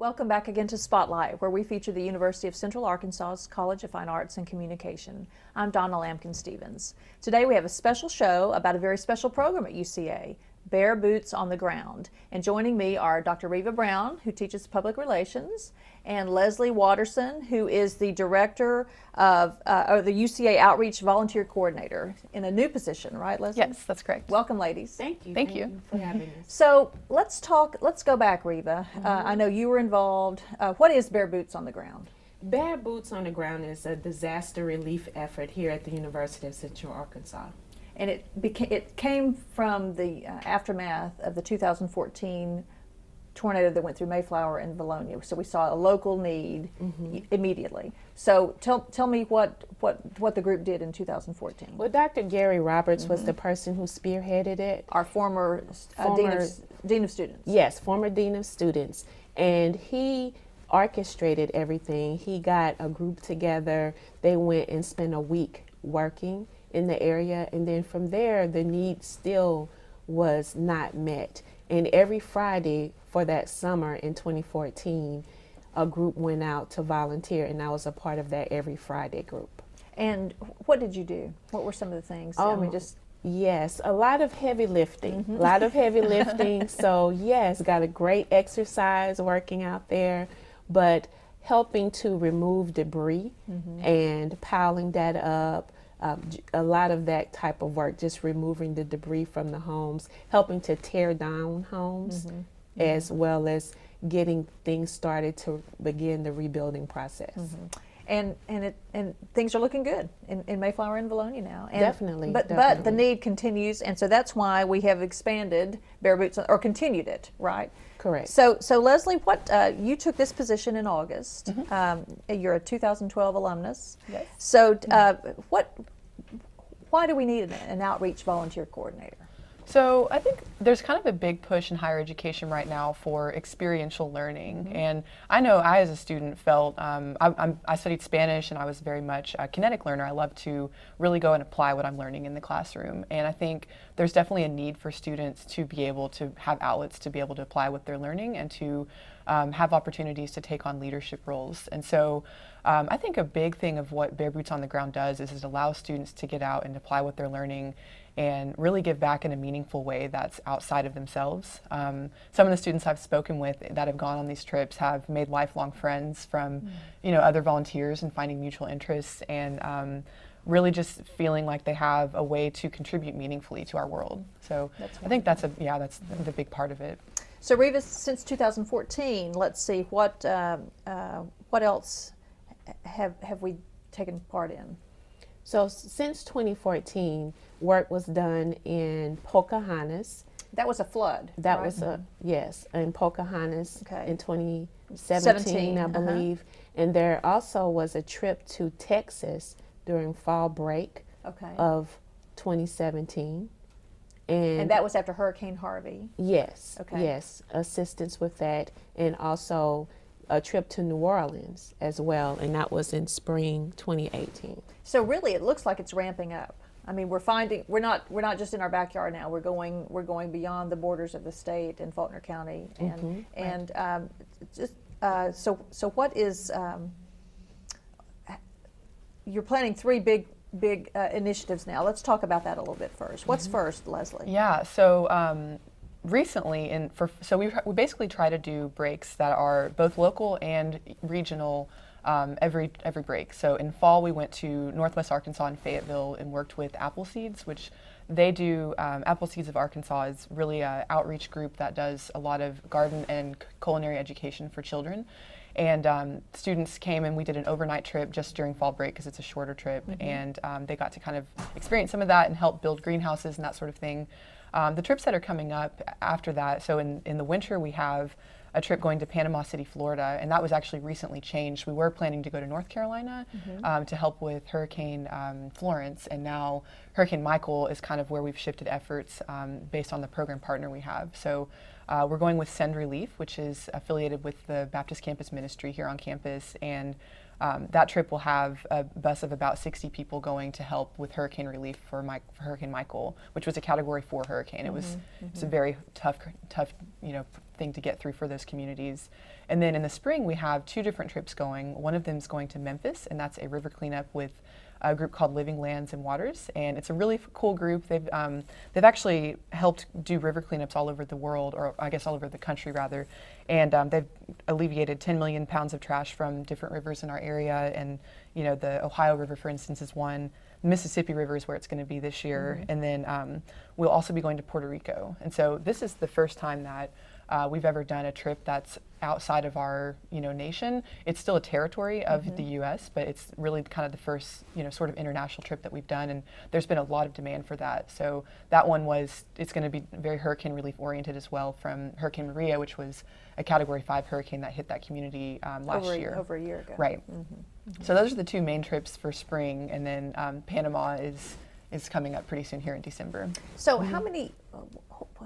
Welcome back again to Spotlight, where we feature the University of Central Arkansas's College of Fine Arts and Communication. I'm Donna Lampkin-Stevens. Today we have a special show about a very special program at UCA, Bare Boots on the Ground. And joining me are Dr. Reva Brown, who teaches public relations, and Leslie Watterson, who is the director of or the UCA Outreach Volunteer Coordinator in a new position, right, Leslie? Yes, that's correct. Welcome, ladies. Thank you. Thank you for having us. So let's go back, Reva. I know you were involved. What is Bare Boots on the Ground? Bare Boots on the Ground is a disaster relief effort here at the University of Central Arkansas. And it came from the aftermath of the 2014 tornado that went through Mayflower and Vilonia. So we saw a local need immediately. So tell me what the group did in 2014. Well, Dr. Gary Roberts was the person who spearheaded it. Our former Dean of Students. Yes, former Dean of Students. And he orchestrated everything. He got a group together. They went and spent a week working in the area, and then from there the need still was not met. And every Friday for that summer in 2014, a group went out to volunteer, and I was a part of that every Friday group. And what did you do? What were some of the things? Yes, a lot of heavy lifting, So yes, got a great exercise working out there, but helping to remove debris and piling that up. A lot of that type of work, just removing the debris from the homes, helping to tear down homes, as well as getting things started to begin the rebuilding process. And things are looking good in Mayflower and Vilonia now. And Definitely. But the need continues, and so that's why we have expanded Bare Boots, or continued it, right? Correct. So Leslie, you took this position in August. You're a 2012 alumnus. Yes. So why do we need an outreach volunteer coordinator? So I think there's kind of a big push in higher education right now for experiential learning. And I know I, as a student, felt, I studied Spanish and I was very much a kinetic learner. I love to really go and apply what I'm learning in the classroom. And I think there's definitely a need for students to be able to have outlets to be able to apply what they're learning and to have opportunities to take on leadership roles. And so I think a big thing of what Bare Boots on the Ground does is it allows students to get out and apply what they're learning and really give back in a meaningful way that's outside of themselves. Some of the students I've spoken with that have gone on these trips have made lifelong friends from other volunteers and finding mutual interests and really just feeling like they have a way to contribute meaningfully to our world. So I think that's the big part of it. So Reva, since 2014, let's see, what else have we taken part in? So since 2014, work was done in Pocahontas. That was a flood. That right? was in Pocahontas in 2017, 17, I believe. And there also was a trip to Texas during fall break of 2017. And that was after Hurricane Harvey. Yes. Okay. Yes, assistance with that, and also a trip to New Orleans as well, and that was in spring 2018. So really, it looks like it's ramping up. I mean, we're not just in our backyard now. We're going beyond the borders of the state and Faulkner County, so what is you're planning three big initiatives now. Let's talk about that a little bit first. What's first, Leslie? Yeah. So recently, we basically try to do breaks that are both local and regional. Every break. So in fall, we went to Northwest Arkansas and Fayetteville and worked with Apple Seeds, which they do. Apple Seeds of Arkansas is really an outreach group that does a lot of garden and culinary education for children. And students came and we did an overnight trip just during fall break because it's a shorter trip. And they got to kind of experience some of that and help build greenhouses and that sort of thing. The trips that are coming up after that, so in the winter we have a trip going to Panama City, Florida, and that was actually recently changed. We were planning to go to North Carolina to help with Hurricane Florence, and now Hurricane Michael is kind of where we've shifted efforts based on the program partner we have. So we're going with Send Relief, which is affiliated with the Baptist Campus Ministry here on campus, and that trip will have a bus of about 60 people going to help with hurricane relief for Hurricane Michael, which was a Category 4 hurricane. It was a very tough thing to get through for those communities. And then in the spring, we have 2 different trips going. One of them is going to Memphis, and that's a river cleanup with a group called Living Lands and Waters, and it's a really cool group. They've actually helped do river cleanups all over the world, or I guess all over the country rather, and they've alleviated 10 million pounds of trash from different rivers in our area. And the Ohio River, for instance, is one. Mississippi River is where it's going to be this year, and then we'll also be going to Puerto Rico. And so this is the first time that we've ever done a trip that's outside of our nation. It's still a territory of the U.S., but it's really kind of the first sort of international trip that we've done, and there's been a lot of demand for that. So that one it's going to be very hurricane relief oriented as well, from Hurricane Maria, which was a Category 5 hurricane that hit that community last year. Over a year ago. Right. So those are the 2 main trips for spring, and then Panama is coming up pretty soon here in December. So how many,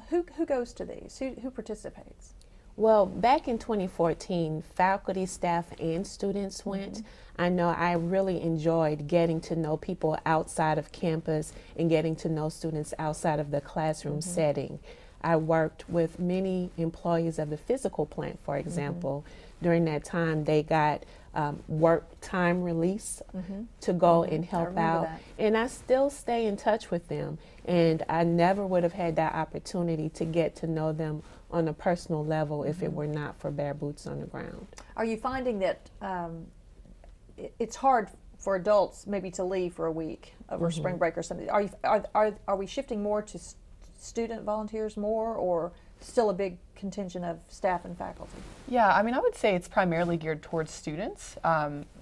who goes to these? Who participates? Well, back in 2014, faculty, staff, and students went. I know I really enjoyed getting to know people outside of campus and getting to know students outside of the classroom setting. I worked with many employees of the physical plant, for example. During that time, they got work time release to go and help out. that. And I still stay in touch with them. And I never would have had that opportunity to get to know them on a personal level if it were not for Bare Boots on the Ground. Are you finding that it's hard for adults maybe to leave for a week over spring break or something? Are we shifting more to student volunteers more, or still a big contingent of staff and faculty? Yeah, I mean, I would say it's primarily geared towards students.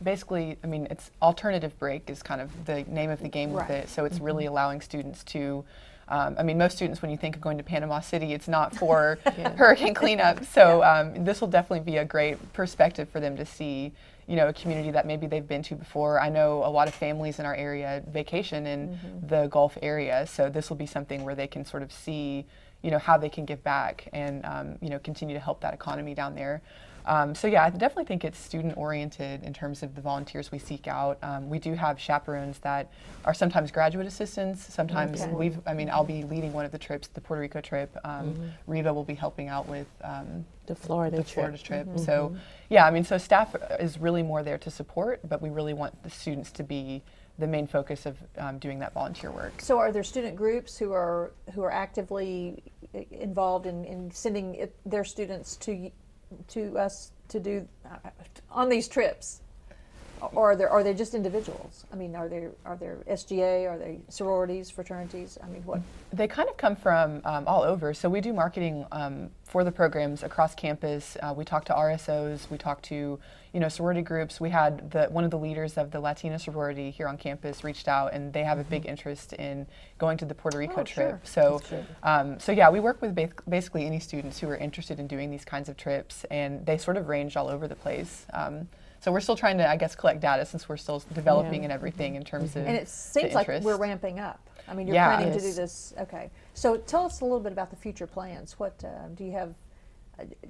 Basically, I mean, it's alternative break is kind of the name of the game with Right. it. So it's really allowing students to, I mean, most students, when you think of going to Panama City, it's not for hurricane cleanup. So this will definitely be a great perspective for them to see, a community that maybe they've been to before. I know a lot of families in our area vacation in the Gulf area, so this will be something where they can sort of see how they can give back and continue to help that economy down there. So yeah, I definitely think it's student oriented in terms of the volunteers we seek out. We do have chaperones that are sometimes graduate assistants. Sometimes I'll be leading one of the trips, the Puerto Rico trip. Reva will be helping out with The Florida trip. So yeah, I mean, so staff is really more there to support, but we really want the students to be the main focus of doing that volunteer work. So are there student groups who are actively involved in sending their students to us to do on these trips, or are they just individuals? I mean, are there SGA? Are they sororities, fraternities? I mean, what? They kind of come from all over. So we do marketing for the programs across campus. We talk to RSOs. We talk to sorority groups. We had one of the leaders of the Latina sorority here on campus reached out, and they have a big interest in going to the Puerto Rico trip. Sure. So yeah, we work with basically any students who are interested in doing these kinds of trips, and they sort of range all over the place. So we're still trying to, I guess, collect data since we're still developing and everything in terms of And it seems like we're ramping up. I mean, you're planning to do this. Okay. So tell us a little bit about the future plans. What do you have?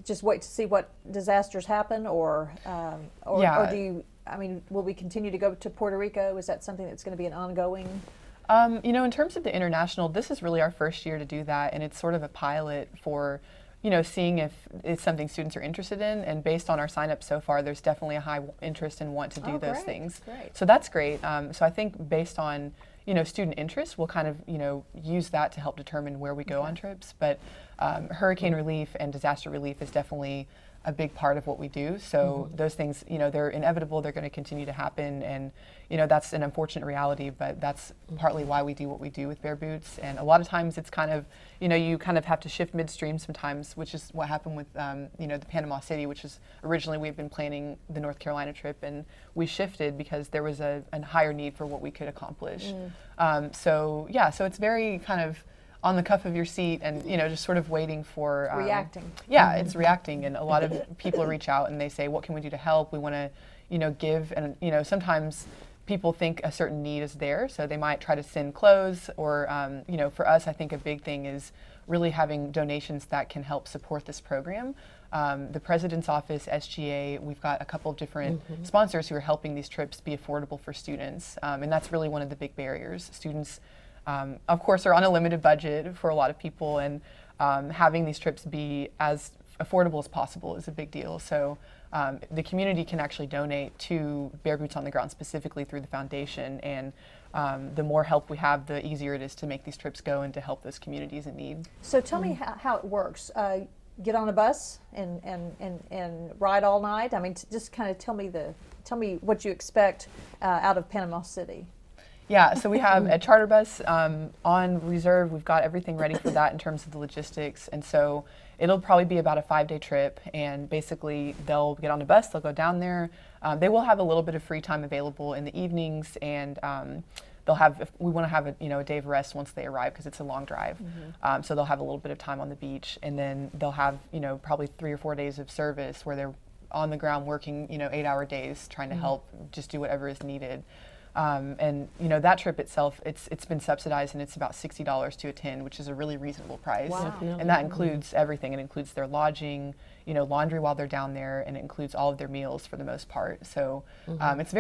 Just wait to see what disasters happen, or do you? I mean, will we continue to go to Puerto Rico? Is that something that's going to be an ongoing? In terms of the international, this is really our first year to do that, and it's sort of a pilot for seeing if it's something students are interested in. And based on our sign-up so far, there's definitely a high interest and want to do those things. Great. So that's great. So I think based on student interest, we'll kind of use that to help determine where we go on trips. But hurricane relief and disaster relief is definitely a big part of what we do. So those things, they're inevitable. They're going to continue to happen, and that's an unfortunate reality. But that's partly why we do what we do with Bare Boots. And a lot of times, it's kind of you kind of have to shift midstream sometimes, which is what happened with the Panama City, which is originally we had been planning the North Carolina trip, and we shifted because there was a higher need for what we could accomplish. So it's very kind of on the cuff of your seat, and just sort of waiting for Reacting. Yeah, it's reacting, and a lot of people reach out and they say, "What can we do to help? We want to, give." And sometimes people think a certain need is there, so they might try to send clothes, or for us, I think a big thing is really having donations that can help support this program. The President's Office, SGA, we've got a couple of different sponsors who are helping these trips be affordable for students, and that's really one of the big barriers. Students, of course, are on a limited budget for a lot of people, and having these trips be as affordable as possible is a big deal. So the community can actually donate to Bare Boots on the Ground specifically through the foundation, and the more help we have, the easier it is to make these trips go and to help those communities in need. So tell me how it works. Get on a bus and ride all night. I mean, just kind of tell me what you expect out of Panama City. Yeah, so we have a charter bus on reserve. We've got everything ready for that in terms of the logistics, and so it'll probably be about a 5-day trip. And basically, they'll get on a bus, they'll go down there. They will have a little bit of free time available in the evenings, and they'll have. We want to have a day of rest once they arrive because it's a long drive. So they'll have a little bit of time on the beach, and then they'll have probably 3 or 4 days of service where they're on the ground working 8-hour days trying to help just do whatever is needed. And that trip itself, it's been subsidized, and it's about $60 to attend, which is a really reasonable price. Wow. And that includes everything. It includes their lodging, laundry while they're down there, and it includes all of their meals for the most part. So it's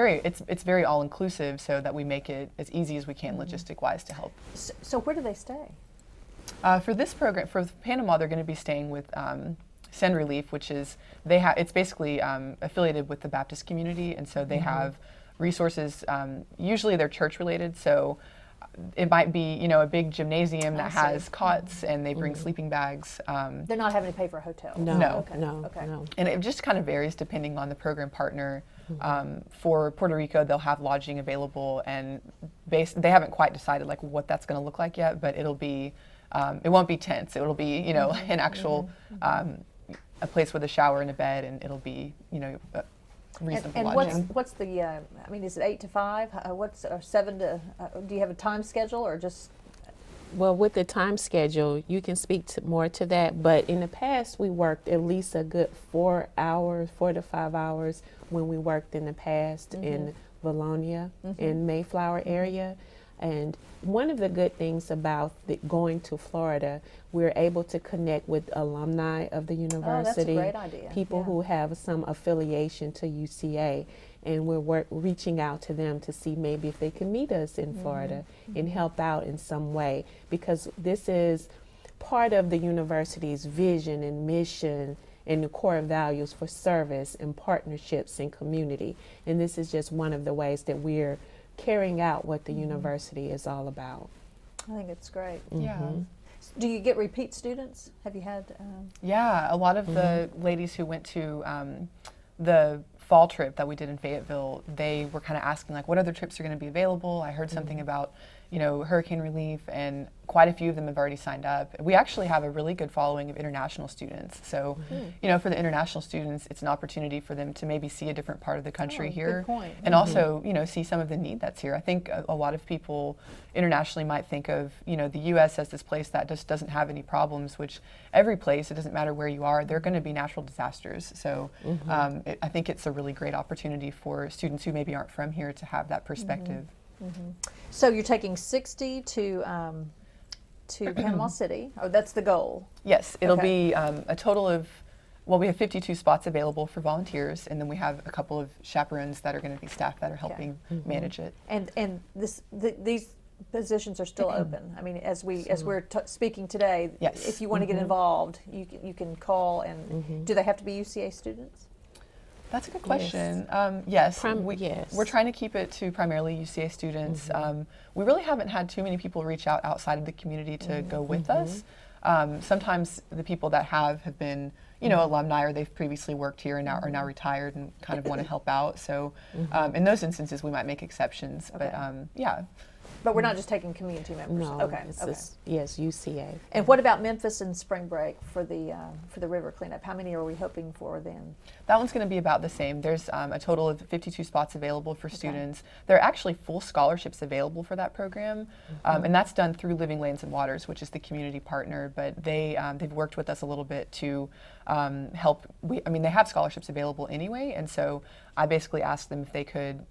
very all inclusive, so that we make it as easy as we can logistic wise to help. So where do they stay? For this program, for Panama, they're going to be staying with Send Relief, which is it's basically affiliated with the Baptist community, and so they have resources. Usually they're church related, so it might be a big gymnasium that has cots, and they bring sleeping bags. They're not having to pay for a hotel. No. Okay. And it just kind of varies depending on the program partner. For Puerto Rico, they'll have lodging available, and they haven't quite decided like what that's going to look like yet, but it'll be it won't be tents. It'll be an actual a place with a shower and a bed, and it'll be reasonable And lodging. what's the? I mean, is it 8 to 5? What's or 7 to? Do you have a time schedule or just? Well, with the time schedule, you can speak more to that. But in the past, we worked at least a good 4 to 5 hours when we worked in the past in Valonia, in Mayflower area. And one of the good things about going to Florida, we're able to connect with alumni of the university, great idea. people who have some affiliation to UCA, and we're reaching out to them to see maybe if they can meet us in Florida and help out in some way, because this is part of the university's vision and mission and the core values for service and partnerships and community. And this is just one of the ways that we're carrying out what the university is all about. I think it's great. Yeah. Do you get repeat students? Have you had? Yeah, a lot of the ladies who went to the fall trip that we did in Fayetteville, they were kind of asking like, what other trips are going to be available? I heard something about, hurricane relief, and quite a few of them have already signed up. We actually have a really good following of international students. So, for the international students, it's an opportunity for them to maybe see a different part of the country here. Good point. And also, see some of the need that's here. I think a lot of people internationally might think of, the U.S. as this place that just doesn't have any problems, which every place, it doesn't matter where you are, there are going to be natural disasters. So I think it's a really great opportunity for students who maybe aren't from here to have that perspective. So you're taking 60 to Panama City. Oh, that's the goal. Yes, it'll Okay. be a total of, we have 52 spots available for volunteers, and then we have a couple of chaperones that are going to be staff that are helping manage it. And these positions are still open. I mean, as we're speaking today, Yes. if you want to get involved, you can call. And do they have to be UCA students? That's a good question. Yes, yes. We're trying to keep it to primarily UCA students. We really haven't had too many people reach out outside of the community to go with us. Sometimes the people that have been, alumni, or they've previously worked here and are now retired and kind of want to help out. So in those instances, we might make exceptions. Okay. But yeah. But we're not just taking community members. No, Okay. it's Okay. just, yes, UCA. And what about Memphis and spring break for the river cleanup? How many are we hoping for then? That one's going to be about the same. There's a total of 52 spots available for students. There are actually full scholarships available for that program, and that's done through Living Lands and Waters, which is the community partner. But they've worked with us a little bit to help. They have scholarships available anyway, and so I basically asked them if they could,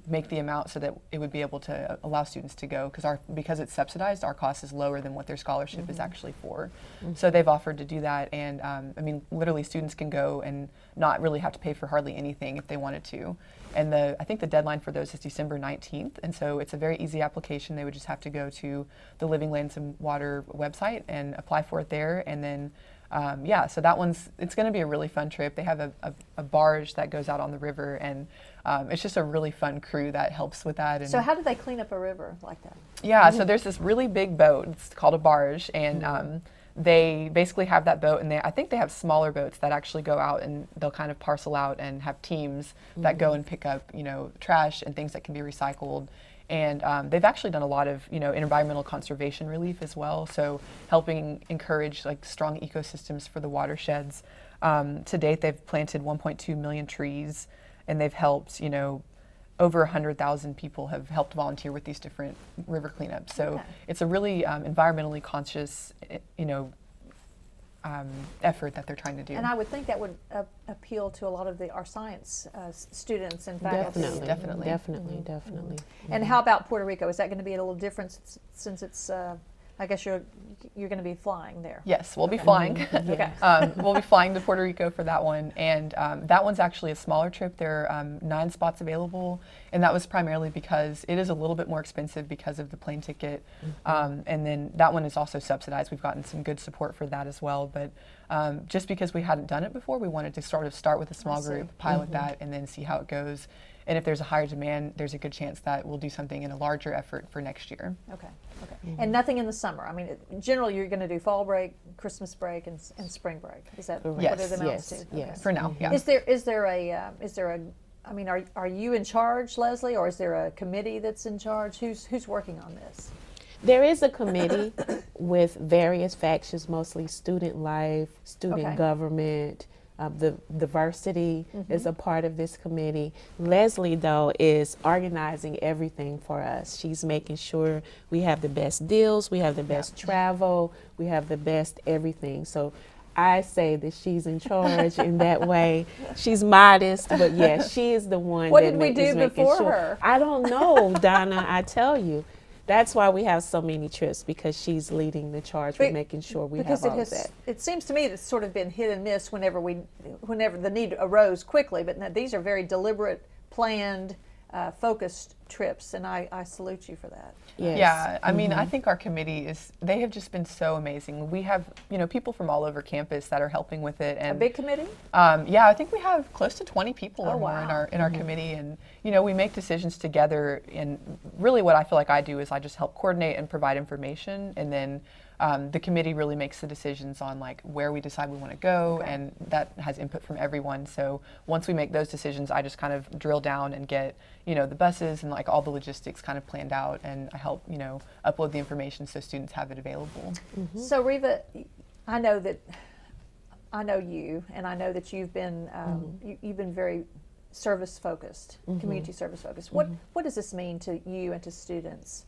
make the amount so that it would be able to allow students to go, because it's subsidized, our cost is lower than what their scholarship is actually for. So they've offered to do that, and literally students can go and not really have to pay for hardly anything if they wanted to. And I think the deadline for those is December 19th, and so it's a very easy application. They would just have to go to the Living Lands and Water website and apply for it there, and then yeah, so that it's going to be a really fun trip. They have a barge that goes out on the river, and it's just a really fun crew that helps with that. And So how do they clean up a river like that? yeah, so there's this really big boat. It's called a barge, and they basically have that boat, and I think they have smaller boats that actually go out, and they'll kind of parcel out and have teams that go and pick up, trash and things that can be recycled. And they've actually done a lot of, environmental conservation relief as well. So helping encourage like strong ecosystems for the watersheds. To date, they've planted 1.2 million trees, and they've helped, over 100,000 people have helped volunteer with these different river cleanups. So Okay. it's a really environmentally conscious, effort that they're trying to do. And I would think that would appeal to a lot of our science students and faculty. Definitely. Definitely. And how about Puerto Rico? Is that going to be a little different since it's? I guess you're going to be flying there. Yes, we'll be flying. Okay. We'll be flying to Puerto Rico for that one, and that one's actually a smaller trip. There are 9 spots available, and that was primarily because it is a little bit more expensive because of the plane ticket, and then that one is also subsidized. We've gotten some good support for that as well, but just because we hadn't done it before, we wanted to start with a small group, pilot that, and then see how it goes. And if there's a higher demand, there's a good chance that we'll do something in a larger effort for next year. Okay. And nothing in the summer. I mean, generally you're going to do fall break, Christmas break, and spring break. Is that what Yes. it amounts Yes, to? yes. For now, yeah. Is there a I mean, are you in charge, Leslie, or is there a committee that's in charge? Who's working on this? There is a committee with various factions, mostly student life, student Okay. government. The diversity is a part of this committee. Leslie, though, is organizing everything for us. She's making sure we have the best deals, we have the best travel, we have the best everything. So I say that she's in charge in that way. She's modest, but yes, she is the one What that did we do is making before sure. her? I don't know, Donna, I tell you. That's why we have so many trips, because she's leading the charge with making sure we have all of that. It seems to me that it's sort of been hit and miss whenever the need arose quickly, but now these are very deliberate, planned, focused trips, and I salute you for that. Yes. Yeah, I mean, I think our committee they have just been so amazing. We have, people from all over campus that are helping with it. And A big committee? yeah, I think we have close to 20 people Oh, or more in wow. our committee, and we make decisions together. And really, what I feel like I do is I just help coordinate and provide information, and then the committee really makes the decisions on like where we decide we want to go, Okay. and that has input from everyone. So once we make those decisions, I just kind of drill down and get the buses and like all the logistics kind of planned out, and I help upload the information so students have it available. So Reva, I know you, and I know that you've been you've been very service focused, community service focused. What does this mean to you and to students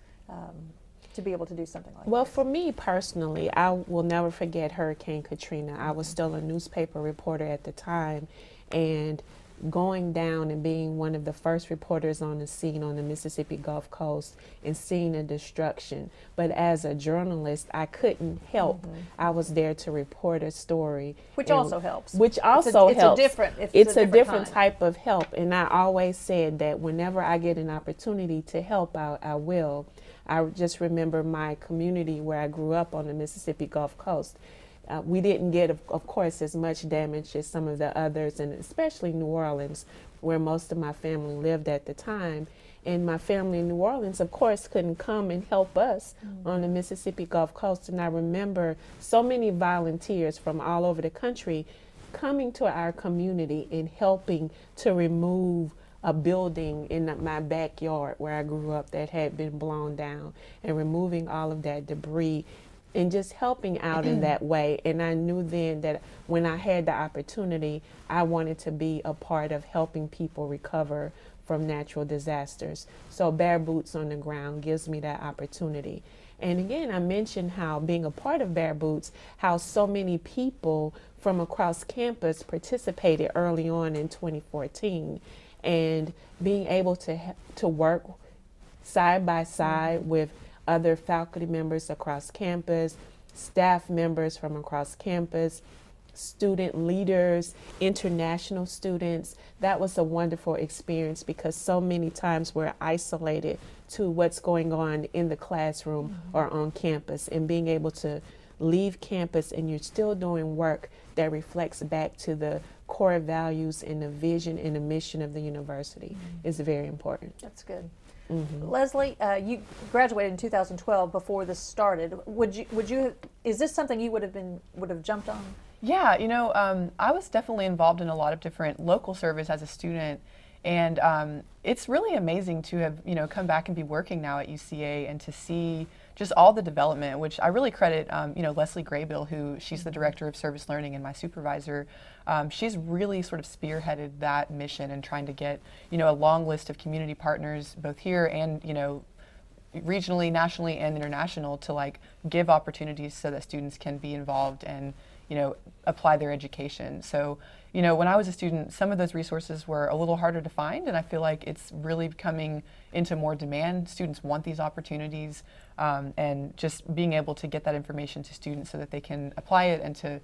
to be able to do something like Well, this? for me personally, I will never forget Hurricane Katrina. I was still a newspaper reporter at the time, and going down and being one of the first reporters on the scene on the Mississippi Gulf Coast and seeing the destruction. But as a journalist, I couldn't help. I was there to report a story. Which and- also helps. Which also it's helps. A different, It's a different kind. type of help. And I always said that whenever I get an opportunity to help, I will. I just remember my community where I grew up on the Mississippi Gulf Coast. We didn't get, of course, as much damage as some of the others, and especially New Orleans, where most of my family lived at the time. And my family in New Orleans, of course, couldn't come and help us on the Mississippi Gulf Coast. And I remember so many volunteers from all over the country coming to our community and helping to remove a building in my backyard where I grew up that had been blown down, and removing all of that debris and just helping out in that way. And I knew then that when I had the opportunity, I wanted to be a part of helping people recover from natural disasters. So Bare Boots on the Ground gives me that opportunity. And again, I mentioned how being a part of Bare Boots, how so many people from across campus participated early on in 2014, and being able to work side by side with other faculty members across campus, staff members from across campus, student leaders, international students. That was a wonderful experience, because so many times we're isolated to what's going on in the classroom or on campus, and being able to leave campus and you're still doing work that reflects back to the core values and the vision and the mission of the university is very important. That's good. Mm-hmm. Leslie, you graduated in 2012. Before this started, would you? Is this something you would have jumped on? Yeah, I was definitely involved in a lot of different local service as a student, and it's really amazing to have come back and be working now at UCA and to see just all the development, which I really credit Leslie Graybill, she's the director of service learning and my supervisor. She's really sort of spearheaded that mission and trying to get a long list of community partners both here and regionally, nationally, and international to give opportunities so that students can be involved and apply their education. So, when I was a student, some of those resources were a little harder to find, and I feel like it's really coming into more demand. Students want these opportunities, and just being able to get that information to students so that they can apply it and to,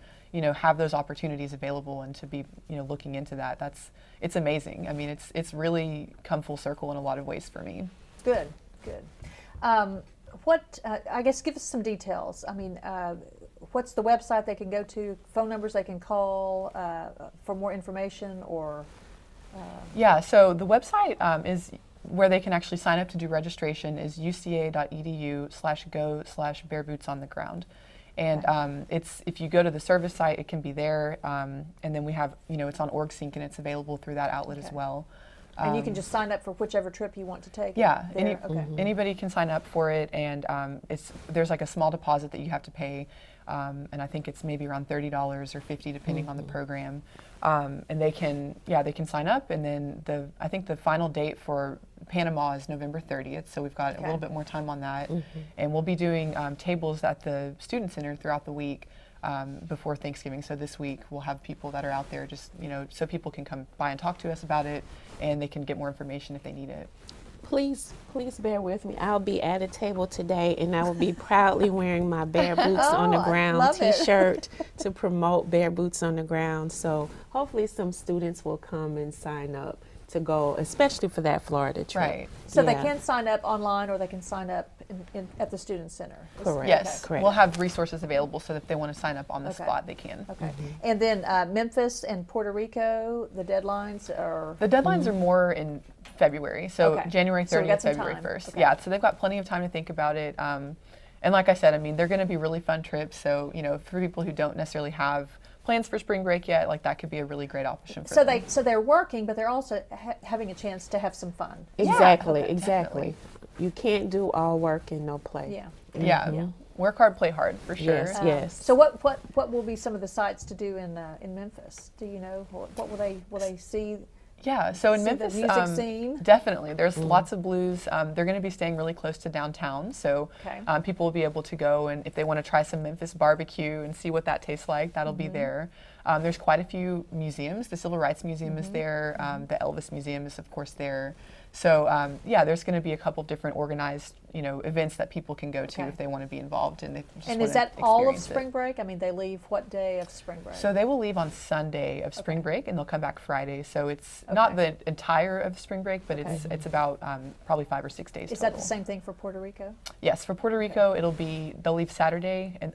have those opportunities available and to be, looking into that. It's amazing. I mean, it's really come full circle in a lot of ways for me. Good. I guess give us some details. I mean, what's the website they can go to, phone numbers they can call for more information, or? Yeah, so the website is where they can actually sign up to do registration is uca.edu/go/barebootsontheground. And if you go to the service site, it can be there. And then we have, it's on OrgSync and it's available through that outlet as well. And you can just sign up for whichever trip you want to take. Yeah, Anybody can sign up for it, and there's a small deposit that you have to pay, and I think it's maybe around $30 or $50 depending on the program, and they can sign up, and then I think the final date for Panama is November 30th, so we've got a little bit more time on that, and we'll be doing tables at the Student Center throughout the week. Before Thanksgiving. So this week we'll have people that are out there just, so people can come by and talk to us about it and they can get more information if they need it. Please bear with me. I'll be at a table today and I will be proudly wearing my Bare Boots on the Ground t-shirt to promote Bare Boots on the Ground. So hopefully some students will come and sign up to go, especially for that Florida trip. Right. So they can sign up online or they can sign up at the Student Center. Correct. Yes, Correct. We'll have resources available so that if they want to sign up on the spot, they can. Okay. And then Memphis and Puerto Rico, the deadlines are? The deadlines are more in February, so January 30th, February 1st. Okay. Yeah, so they've got plenty of time to think about it. And like I said, I mean, they're going to be really fun trips. So, for people who don't necessarily have plans for spring break yet, that could be a really great option for them. So they're working, but they're also having a chance to have some fun. Exactly, Yeah, exactly. definitely. You can't do all work and no play. Yeah. Yeah. Work hard, play hard, for sure. Yes, yes. So what will be some of the sites to do in Memphis? Do you know? What will they see? Yeah, so in See the Memphis, music scene? definitely. There's lots of blues. They're going to be staying really close to downtown, so people will be able to go, and if they want to try some Memphis barbecue and see what that tastes like, that'll be there. There's quite a few museums. The Civil Rights Museum is there. The Elvis Museum is, of course, there. So there's going to be a couple of different organized, events that people can go to if they want to be involved, and they just And want is to that all of experience it. spring break? I mean, they leave what day of spring break? So they will leave on Sunday of spring break, and they'll come back Friday. So it's not the entire of spring break, but it's about probably 5 or 6 days. Is total. that the same thing for Puerto Rico? Yes, for Puerto Rico, they'll leave Saturday and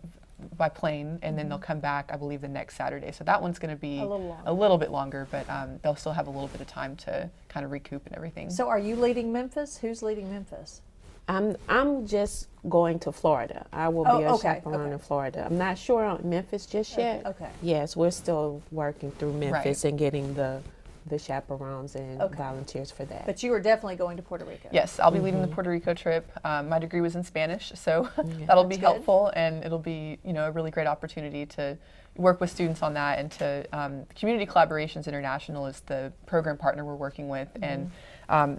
by plane, and then they'll come back, I believe, the next Saturday. So that one's going to be a little bit longer, but they'll still have a little bit of time to kind of recoup and everything. So are you leading Memphis? Who's leading Memphis? I'm just going to Florida. I will be a chaperone in Florida. I'm not sure on Memphis just yet. Okay. Yes, we're still working through Memphis and getting the chaperones and volunteers for that. But you are definitely going to Puerto Rico. Yes, I'll be leading the Puerto Rico trip. My degree was in Spanish, so that'll be helpful, and it'll be a really great opportunity to work with students on that. And to Community Collaborations International is the program partner we're working with, and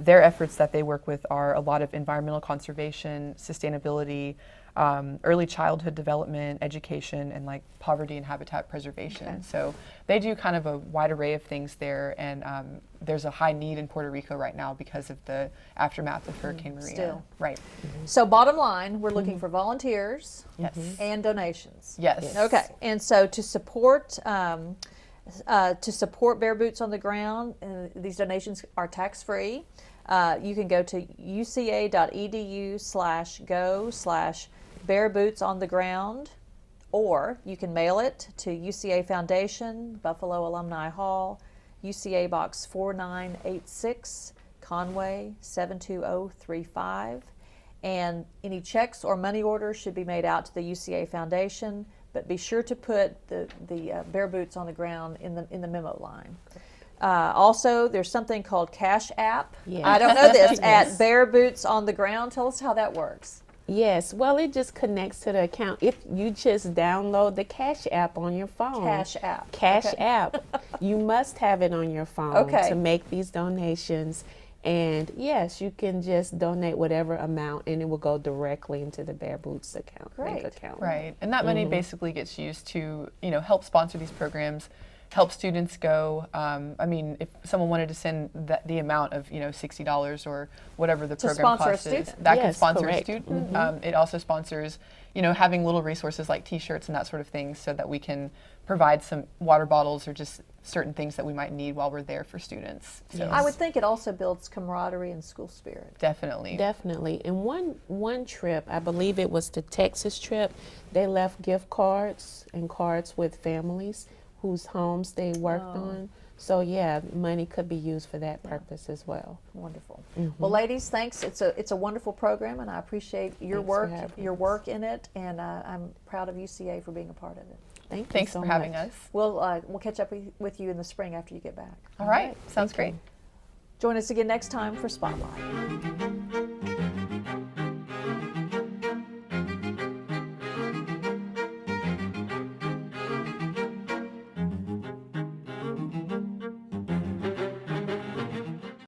their efforts that they work with are a lot of environmental conservation, sustainability, early childhood development, education, and poverty and habitat preservation. So they do kind of a wide array of things there, and there's a high need in Puerto Rico right now because of the aftermath of Hurricane Maria. Still. Right. So bottom line, we're looking for volunteers Yes. and donations. Yes. Okay, and so to support Bare Boots on the Ground, these donations are tax-free. You can go to uca.edu/go/barebootsontheground, or you can mail it to UCA Foundation, Buffalo Alumni Hall, UCA Box 4986, Conway 72035. And any checks or money orders should be made out to the UCA Foundation, but be sure to put the Bear Boots on the ground in the memo line. Also, there's something called Cash App. Yes. I don't know this, Yes. at Bear Boots on the Ground. Tell us how that works. Yes, well, it just connects to the account. If you just download the Cash App on your phone. Cash App. Cash Okay. App. You must have it on your phone Okay. to make these donations. And yes, you can just donate whatever amount and it will go directly into the Bear Boots account, bank Great. account. Right, and that money basically gets used to, help sponsor these programs, help students go. I mean, if someone wanted to send the amount of, $60 or whatever the To program sponsor a cost is, student. that can Yes, sponsor correct. a student. It also sponsors, having little resources like T-shirts and that sort of thing, so that we can provide some water bottles or just certain things that we might need while we're there for students. So Yes. I would think it also builds camaraderie and school spirit. definitely. Definitely. And one trip, I believe it was the Texas trip, they left gift cards and cards with families whose homes they worked on. So yeah, money could be used for that purpose as well. Wonderful. Well, ladies, thanks. It's a wonderful program, and I appreciate your Thanks for work, having your us. work in it, and I'm proud of UCA for being a part of it. Thank you Thanks so for having much. us. We'll catch up with you in the spring after you get back. All right, sounds great. Join us again next time for Spotlight.